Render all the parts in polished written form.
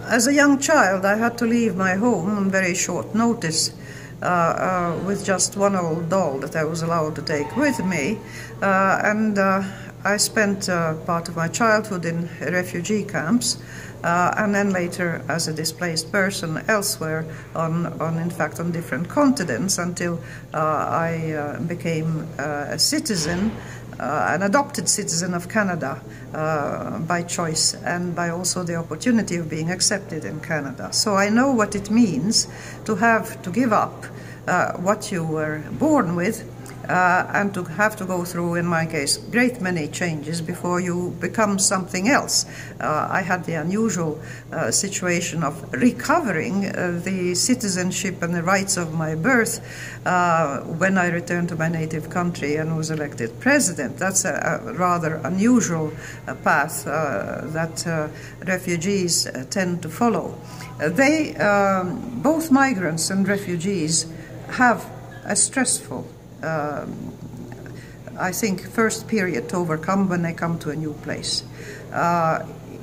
As a young child, I had to leave my home on very short notice with just one old doll that I was allowed to take with me. I spent part of my childhood in refugee camps and then later as a displaced person elsewhere in fact on different continents until I became a citizen, an adopted citizen of Canada by choice and by also the opportunity of being accepted in Canada. So I know what it means to have to give up what you were born with and to have to go through, in my case, great many changes before you become something else. I had the unusual situation of recovering the citizenship and the rights of my birth when I returned to my native country and was elected president. That's a rather unusual path that refugees tend to follow. Both migrants and refugees have a stressful I think first period to overcome when they come to a new place.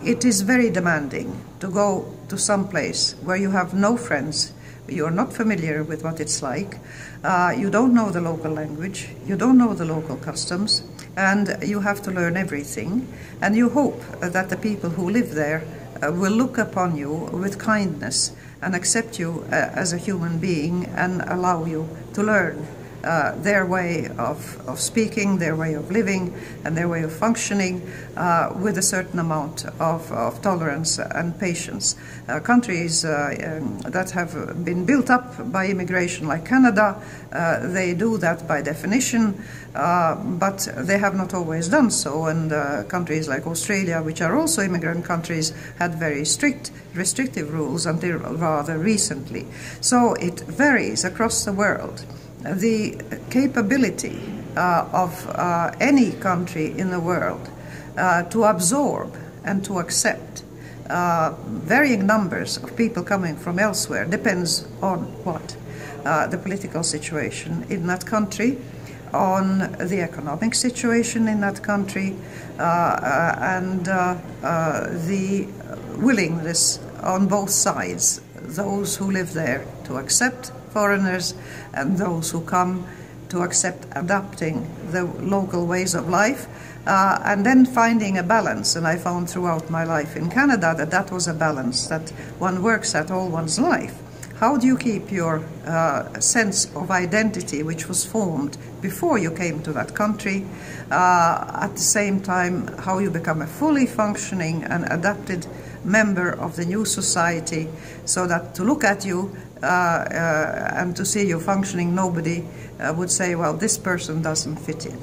It is very demanding to go to some place where you have no friends, you're not familiar with what it's like, you don't know the local language, you don't know the local customs, and you have to learn everything, and you hope that the people who live there will look upon you with kindness and accept you as a human being and allow you to learn their way of speaking, their way of living, and their way of functioning with a certain amount of tolerance and patience. Countries that have been built up by immigration like Canada, they do that by definition, but they have not always done so, and countries like Australia, which are also immigrant countries, had very strict, restrictive rules until rather recently. So it varies across the world. The capability of any country in the world to absorb and to accept varying numbers of people coming from elsewhere depends on what? The political situation in that country, on the economic situation in that country, and the willingness on both sides, those who live there to accept foreigners and those who come to accept adapting the local ways of life, and then finding a balance. And I found throughout my life in Canada that that was a balance that one works at all one's life. How do you keep your sense of identity, which was formed before you came to that country, at the same time how you become a fully functioning and adapted member of the new society, so that to look at you and to see you functioning, nobody would say, well, this person doesn't fit in.